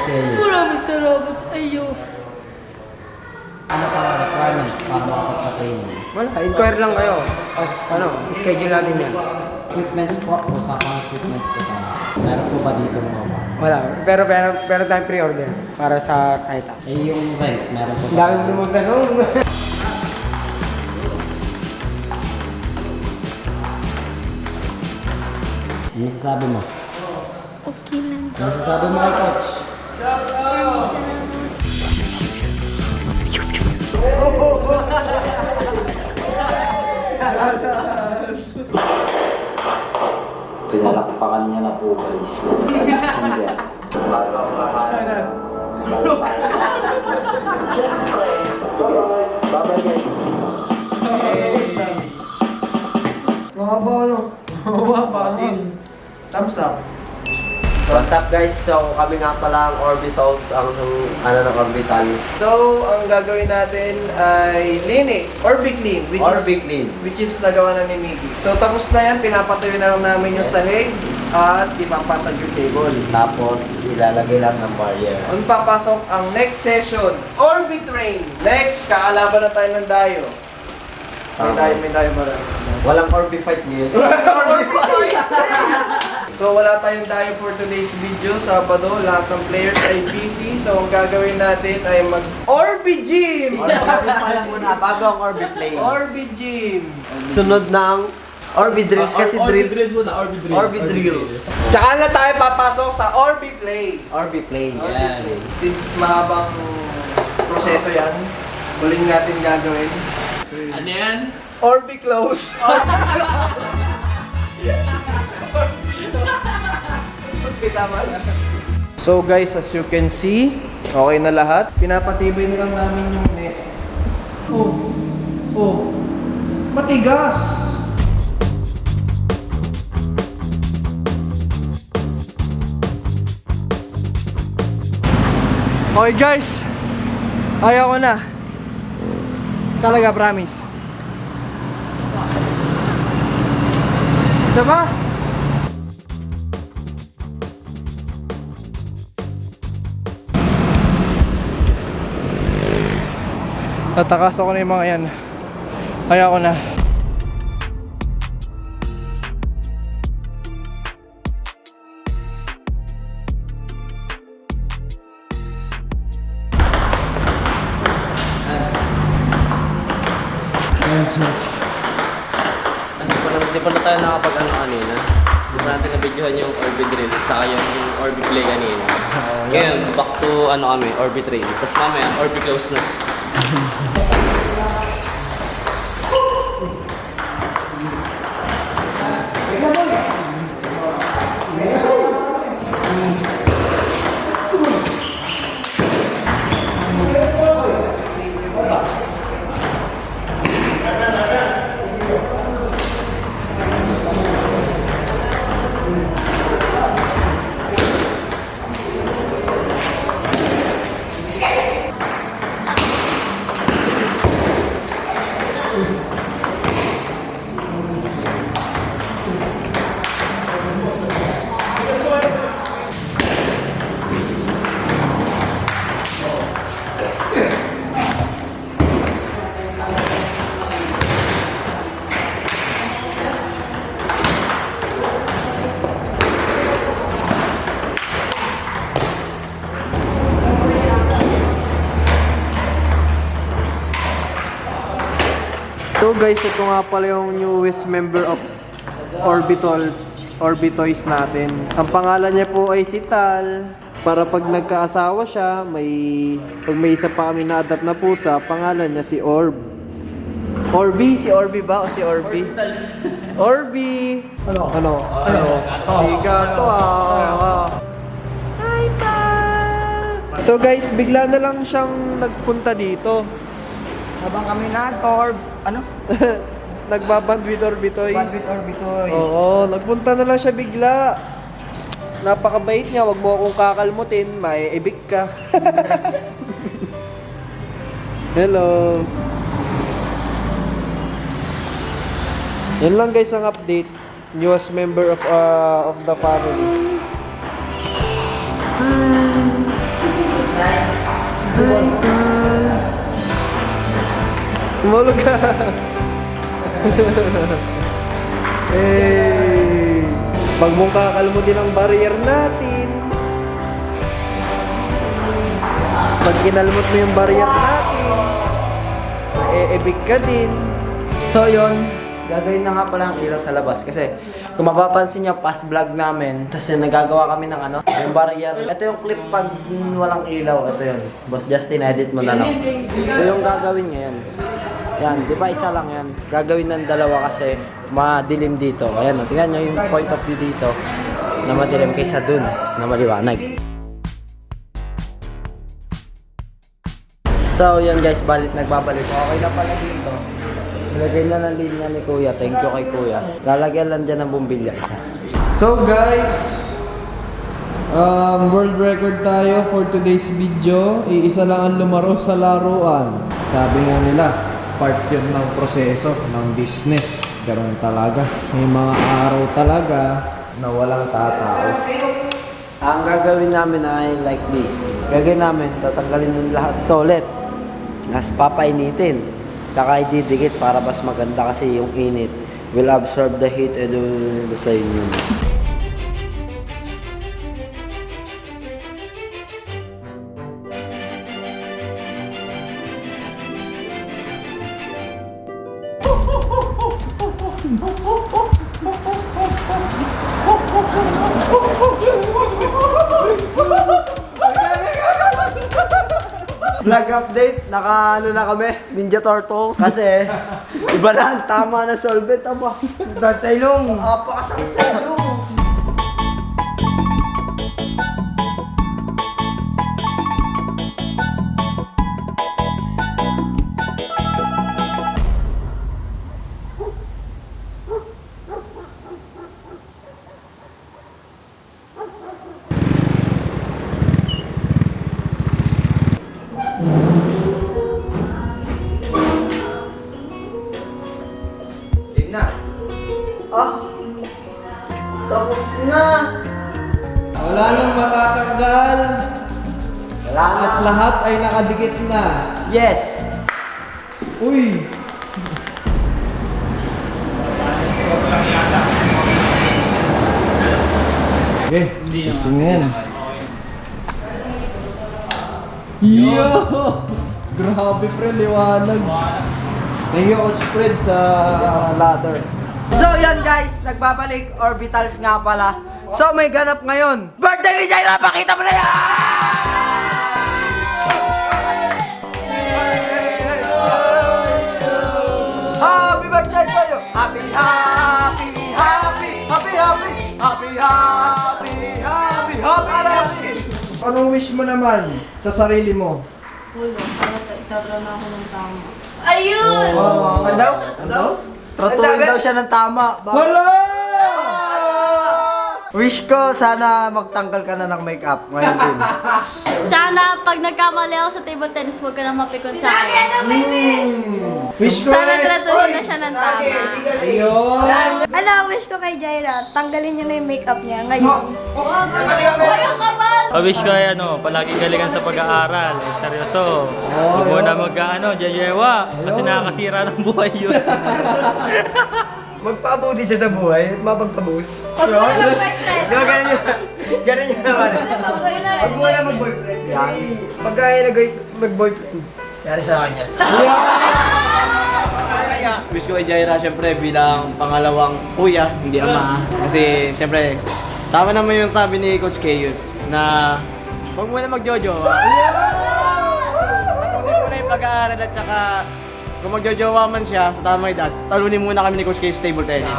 kayo. Maraming salamat sa iyo. Ano pa ang requirements para makapagpa-training? Wala, inquire lang kayo. As schedule natin yan. Equipments po, usapang equipments po tayo. Meron po ba dito mga ba? Wala, pero tayong pre-order para sa kahit ako. Eh yung rent, meron po Ang dami mo magtanong. Ano sasabi mo? Okay lang. Ano sasabi mo kay coach? Maraming salamat. Pinalakpakan niya na po guys. Hindi. Babay guys. Mahaba no? Mahaba din. Thumbs up. What's up guys? So kami nga pala ang Orbitals, ang ng Orbital. So, ang gagawin natin ay linis, Orbiclean, Orbiclean. which is nagawa na ni Miggy. So, tapos na yan, pinapatuyo na lang namin yung sahig at ipapatag yung table. Tapos ilalagay lahat ng barrier. Magpapasok ang next session, Orbitrain. Next, kaalaban na tayo ng dayo. May dayo ba rin? Walang Orbifight ngayon. So, wala tayong dayo for today's video. Sabado, lahat ng players ay busy. So, ang gagawin natin ay mag-Orbi Gym! Orbit pa lang muna bago ang Orbit Plane. Orbi Gym! Sunod na ang Orbit Drills kasi Orbit drills. drills muna, Orbit drills. Orbit Drills. Tsaka na tayo papasok sa Orbi Play. Orbit Plane. Orbi Yan. Play. Since mahabang proseso yan, huling natin gagawin. Ano yan? Orbi Close. Tama na. So guys, as you can see, okay na lahat. Pinapatibay na lang namin yung net. Oh, matigas! Okay guys, ayaw ko na. Talaga, promise. Isa ba? Tatakas ako na yung mga yan. Kaya ako na. Hindi pa na tayo nakapag-ano kanina. Hindi pa natin na-videohan yung Orbit drills saka yung Orbit play kanina. Ngayon, back to Orbit train. Tapos mamaya, Orbit close na. So guys, ito nga pala yung newest member of Orbitoys natin. Ang pangalan niya po ay si Tal. Para pag nagkaasawa siya, pag may isa pa kami na-adapt na pusa, pangalan niya si Orb. Orbi? Si Orbi ba? O si Orbi? Orbi! Ano? Higa to Hi, Tal! So guys, bigla na lang siyang nagpunta dito. Habang kami nag-orb, Nagbaband with Orbitoy. band with Orbitoys. Oo, nagpunta na lang siya bigla. Napakabait niya, wag mo akong kakalmutin, may ibig ka. Hello. Yan lang guys ang update. Newest member of the family. Tumulog ka. Hey! Pag mong kakalmutin ang barrier natin. Pag kinalmot mo yung barrier natin, ebig ka din. So yun, gagawin na nga pala ang ilaw sa labas kasi kung mapapansin niyo past vlog namin, kasi nagagawa kami ng ano, yung barrier. Ito yung clip pag walang ilaw, ito yun. Boss Justin, edit mo na lang. Ito yung gagawin ngayon. Yan, di ba isa lang yan? Gagawin ng dalawa kasi madilim dito. Ayan, tingnan nyo yung point of view dito na madilim kaysa dun na maliwanag. So yun guys, nagbabalik. Okay na pala dito. Nilagay na ng linya ni Kuya. Thank you kay Kuya. Lalagyan lang dyan ng bumbilya isa. So guys, world record tayo for today's video. Iisa lang ang lumaro sa laruan. Sabi nga nila, part yun ng proseso ng business. Ganun talaga. May mga araw talaga na walang tatao. Ang gagawin namin ay like this. Gagawin namin, tatanggalin ng lahat to ulit. Tapos papainitin. Tsaka ididikit para mas maganda kasi yung init will absorb the heat and basta yun. Vlog update, naka ano na kami, Ninja Turtle. Kasi, iba na, tama na solvent aba. Sa ilong. Apakasakit sa ilong. Tapos na! Wala nang matatanggal. Wala na. At lahat ay nakadikit na. Yes! Uy! Okay, testing na yan. Yo! Grabe pre, liwanag. Thank you Coach Fred sa ladder. So yan guys, nagbabalik orbitals nga pala. So may ganap ngayon. Birthday ni Jaira, pakita mo na yan! Happy birthday sa'yo! Happy, happy, happy, happy, happy, happy, happy, happy, happy, happy. Anong wish mo naman sa sarili mo? Ayun! Ano daw? Ano daw? Tratuhin daw siya ng tama. Wala! Wish ko, sana magtanggal ka na ng makeup ngayon din. Sana pag nagkamali ako sa table tennis, huwag ka na mapikon sa akin. Wish ko Sana tratuhin na siya ng tama. Ayun! Ano ang wish ko kay Jaira? Tanggalin niya na yung makeup niya ngayon. Wish ko ay palagi galingan sa pag-aaral. Seryoso. Huwag mo na jajewa. Kasi nakakasira ng buhay yun. Magpabuti siya sa buhay, mapagpabus. Huwag mo na mag-boyfriend. Di ba ganun yun naman? Huwag mo na mag-boyfriend. Pag kaya mag-boyfriend, yari sa akin yan. Wish ko kay Jaira, syempre, bilang pangalawang kuya, hindi ama. Kasi, syempre, tama naman yung sabi ni Coach Keyus na huwag mo na mag-jojo. Tapusin mo na yung pag-aaral at saka kung mag-jojowa man siya sa tamang edad, talunin muna kami ni Coach Keyus table tennis.